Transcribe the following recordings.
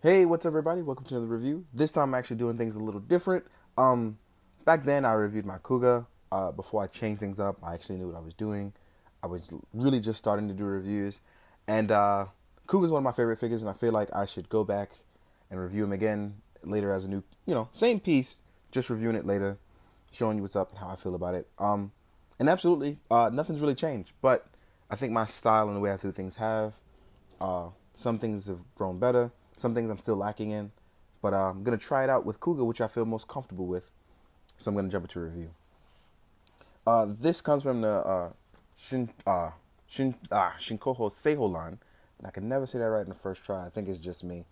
Hey, what's up, everybody? Welcome to another review. This time, I'm actually doing things a little different. Back then, I reviewed my Kuuga. Before I changed things up, I actually knew what I was doing. I was really just starting to do reviews, and Kuuga is one of my favorite figures, and I feel like I should go back and review him again later as a new, same piece, just reviewing it later, showing you what's up and how I feel about it. And absolutely, nothing's really changed, but I think my style and the way I do things have. Some things have grown better. Some things I'm still lacking in. But I'm going to try it out with Kuuga, which I feel most comfortable with. So I'm going to jump into review. This comes from the Shinkoucchou Seihou line. And I can never say that right in the first try. I think it's just me.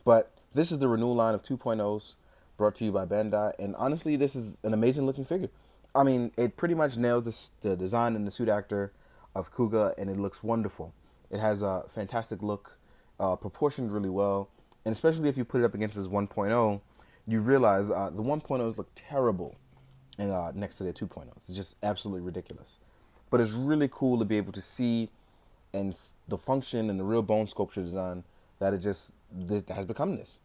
But this is the renewal line of 2.0s brought to you by Bandai. And honestly, this is an amazing looking figure. I mean, it pretty much nails the design and the suit actor of Kuuga, and it looks wonderful. It has a fantastic look, proportioned really well, and especially if you put it up against this 1.0, you realize the 1.0s look terrible and next to their 2.0s. It's just absolutely ridiculous. But it's really cool to be able to see and the function and the real bone sculpture design that it just this that has become this.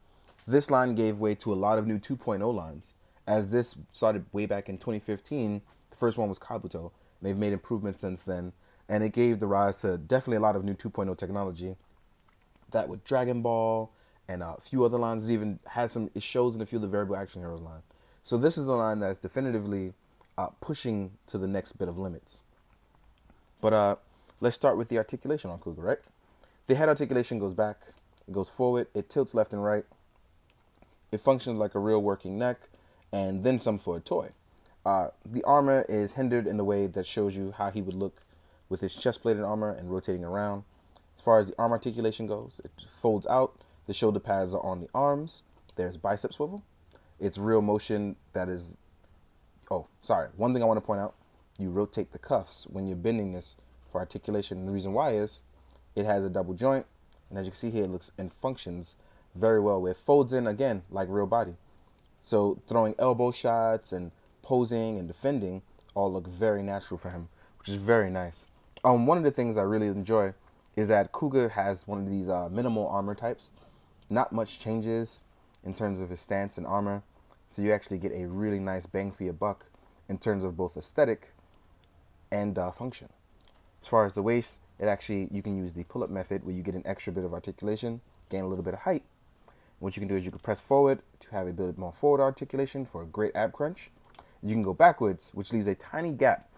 This line gave way to a lot of new 2.0 lines. As this started way back in 2015, the first one was Kabuto, and they've made improvements since then. And it gave the rise to definitely a lot of new 2.0 technology. That with Dragon Ball and a few other lines, it even has some. It shows in a few of the variable action heroes line. So this is the line that's definitively pushing to the next bit of limits. But let's start with the articulation on Kuuga, right? The head articulation goes back, it goes forward, it tilts left and right. It functions like a real working neck, and then some for a toy. The armor is hindered in a way that shows you how he would look with his chest-plated armor and rotating around. As far as the arm articulation goes, it folds out. The shoulder pads are on the arms. There's bicep swivel. It's real motion that is. Oh, sorry. One thing I want to point out: you rotate the cuffs when you're bending this for articulation. And the reason why is it has a double joint, and as you can see here, it looks and functions very well. Where it folds in again like real body. So throwing elbow shots and posing and defending all look very natural for him, which is very nice. One of the things I really enjoy is that Kuuga has one of these minimal armor types. Not much changes in terms of his stance and armor, so you actually get a really nice bang for your buck in terms of both aesthetic and function. As far as the waist, it actually you can use the pull-up method where you get an extra bit of articulation, gain a little bit of height. What you can do is you can press forward to have a bit more forward articulation for a great ab crunch. You can go backwards, which leaves a tiny gap,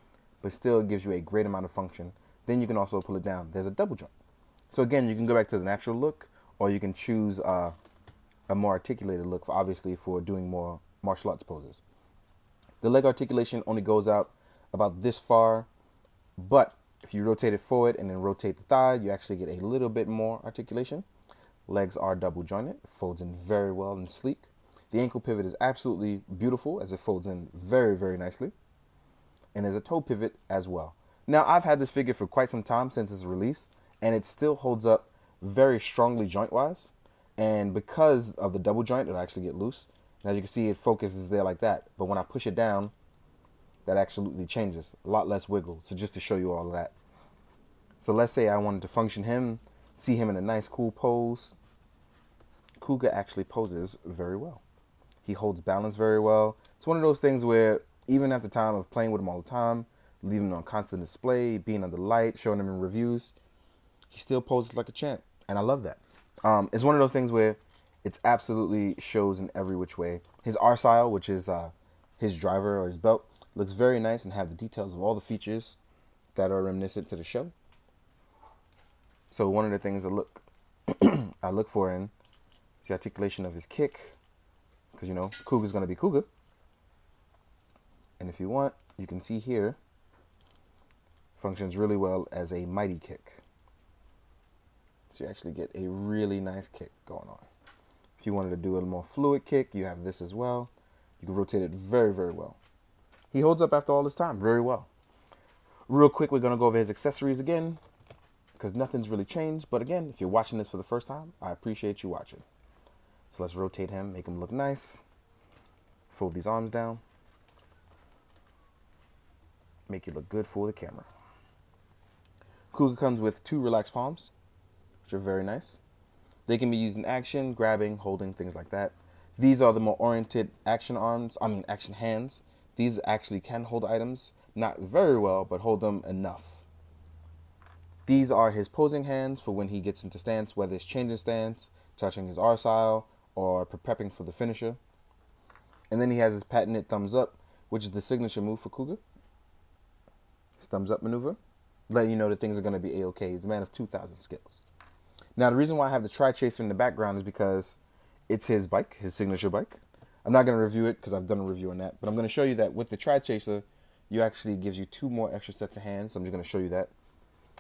but still gives you a great amount of function. Then you can also pull it down. There's a double joint. So again, you can go back to the natural look, or you can choose a more articulated look, obviously for doing more martial arts poses. The leg articulation only goes out about this far, but if you rotate it forward and then rotate the thigh, you actually get a little bit more articulation. Legs are double jointed, folds in very well and sleek. The ankle pivot is absolutely beautiful as it folds in very, very nicely. And there's a toe pivot as well. Now, I've had this figure for quite some time since its release, and it still holds up very strongly joint wise. And because of the double joint, it'll actually get loose. And as you can see, it focuses there like that. But when I push it down, that absolutely changes. A lot less wiggle. So just to show you all of that. So let's say I wanted to function him, see him in a nice cool pose. Kuuga actually poses very well. He holds balance very well. It's one of those things where even at the time of playing with him all the time, leaving him on constant display, being under light, showing him in reviews, he still poses like a champ. And I love that. It's one of those things where it's absolutely shows in every which way. His R style, which is his driver or his belt, looks very nice and have the details of all the features that are reminiscent to the show. So one of the things I look for in is the articulation of his kick, because Kuuga's gonna be Kuuga. And if you want, you can see here, functions really well as a mighty kick. So you actually get a really nice kick going on. If you wanted to do a little more fluid kick, you have this as well. You can rotate it very, very well. He holds up after all this time very well. Real quick, we're gonna go over his accessories again, because nothing's really changed. But again, if you're watching this for the first time, I appreciate you watching. So let's rotate him, make him look nice. Fold these arms down. Make it look good for the camera. Kuuga comes with 2 relaxed palms, which are very nice. They can be used in action, grabbing, holding, things like that. These are the more oriented action hands. These actually can hold items, not very well, but hold them enough. These are his posing hands for when he gets into stance, whether it's changing stance, touching his R style, or prepping for the finisher. And then he has his patented thumbs up, which is the signature move for Kuuga. His thumbs up maneuver, letting you know that things are going to be A-OK. He's a man of 2,000 skills. Now, the reason why I have the Tri-Chaser in the background is because it's his bike, his signature bike. I'm not going to review it because I've done a review on that, but I'm going to show you that with the Tri-Chaser, you actually gives you 2 more extra sets of hands, so I'm just going to show you that.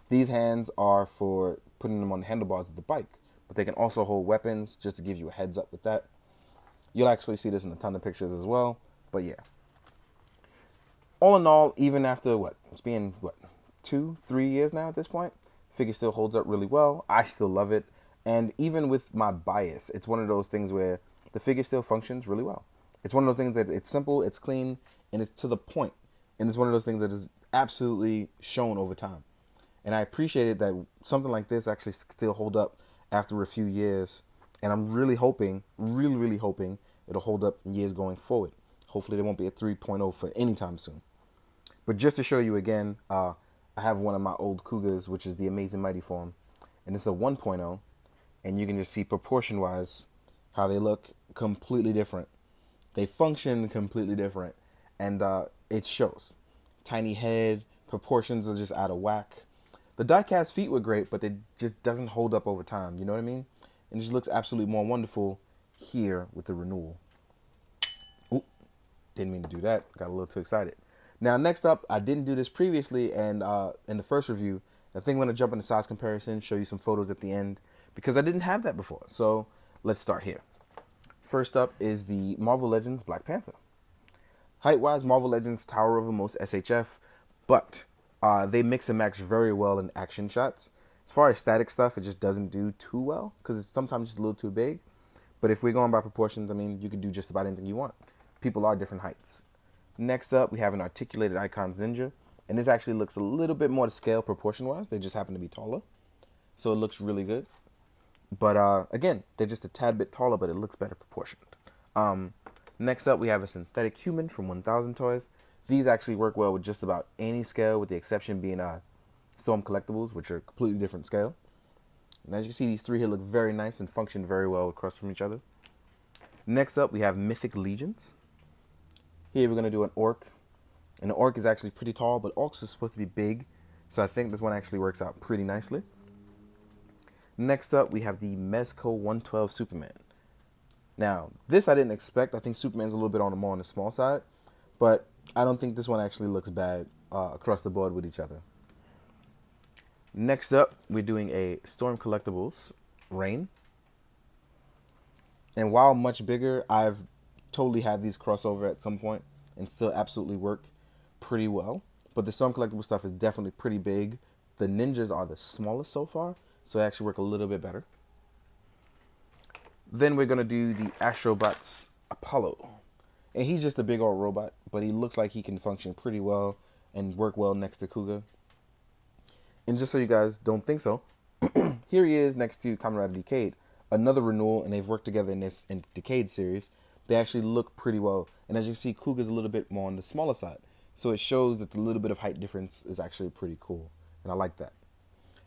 These hands are for putting them on the handlebars of the bike, but they can also hold weapons, just to give you a heads up with that. You'll actually see this in a ton of pictures as well, but yeah. All in all, even after, it's been, 2-3 years now at this point, figure still holds up really well. I still love it, and even with my bias, it's one of those things where the figure still functions really well. It's one of those things that it's simple, it's clean, and it's to the point, and it's one of those things that is absolutely shown over time. And I appreciated that something like this actually still hold up after a few years. And I'm really hoping, really hoping it'll hold up in years going forward. Hopefully there won't be a 3.0 for any time soon. But just to show you again, I have one of my old Kuugas, which is the Amazing Mighty form. And it's a 1.0. And you can just see proportion-wise how they look completely different. They function completely different. And it shows. Tiny head, proportions are just out of whack. The die-cast feet were great, but it just doesn't hold up over time. You know what I mean? And it just looks absolutely more wonderful here with the renewal. Oop, didn't mean to do that. Got a little too excited. Now, next up, I didn't do this previously, and in the first review, I think I'm going to jump into size comparison, show you some photos at the end, because I didn't have that before. So let's start here. First up is the Marvel Legends Black Panther. Height-wise, Marvel Legends tower over most SHF, but they mix and match very well in action shots. As far as static stuff, it just doesn't do too well because it's sometimes just a little too big. But if we're going by proportions, I mean, you can do just about anything you want. People are different heights. Next up, we have an articulated Icons Ninja. And this actually looks a little bit more to scale proportion-wise. They just happen to be taller. So it looks really good. But again, they're just a tad bit taller, but it looks better proportioned. Next up, we have a synthetic human from 1000 Toys. These actually work well with just about any scale, with the exception being Storm Collectibles, which are a completely different scale. And as you can see, these 3 here look very nice and function very well across from each other. Next up, we have Mythic Legions. Here we're going to do an Orc. And the Orc is actually pretty tall, but Orcs are supposed to be big. So I think this one actually works out pretty nicely. Next up, we have the Mezco 112 Superman. Now, this I didn't expect. I think Superman's a little bit more on the small side. But I don't think this one actually looks bad across the board with each other. Next up, we're doing a Storm Collectibles Rain. And while much bigger, I've totally had these crossover at some point and still absolutely work pretty well. But the Storm Collectible stuff is definitely pretty big. The ninjas are the smallest so far, so they actually work a little bit better. Then we're going to do the Astrobots Apollo. And he's just a big old robot, but he looks like he can function pretty well and work well next to Kuuga. And just so you guys don't think so, here he is next to Kamen Rider Decade, another renewal, and they've worked together in this Decade series. They actually look pretty well. And as you see, Kuuga's a little bit more on the smaller side. So it shows that the little bit of height difference is actually pretty cool. And I like that.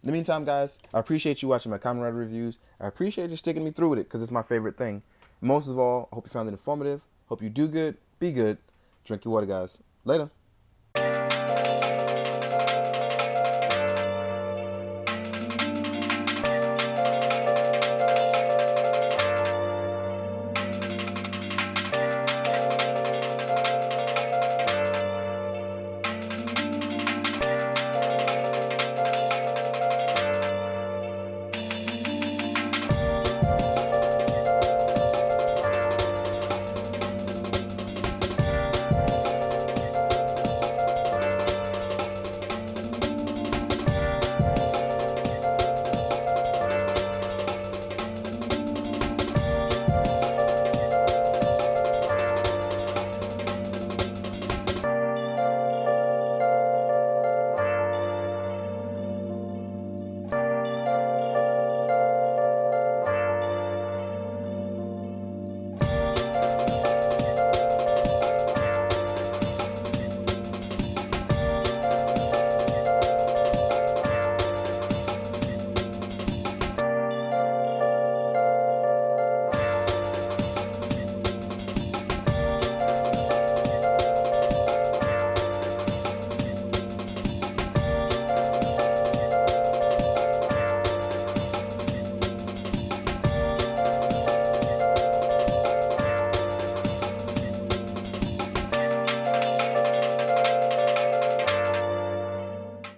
In the meantime, guys, I appreciate you watching my Kamen Rider reviews. I appreciate you sticking me through with it because it's my favorite thing. Most of all, I hope you found it informative. Hope you do good, be good, drink your water, guys. Later.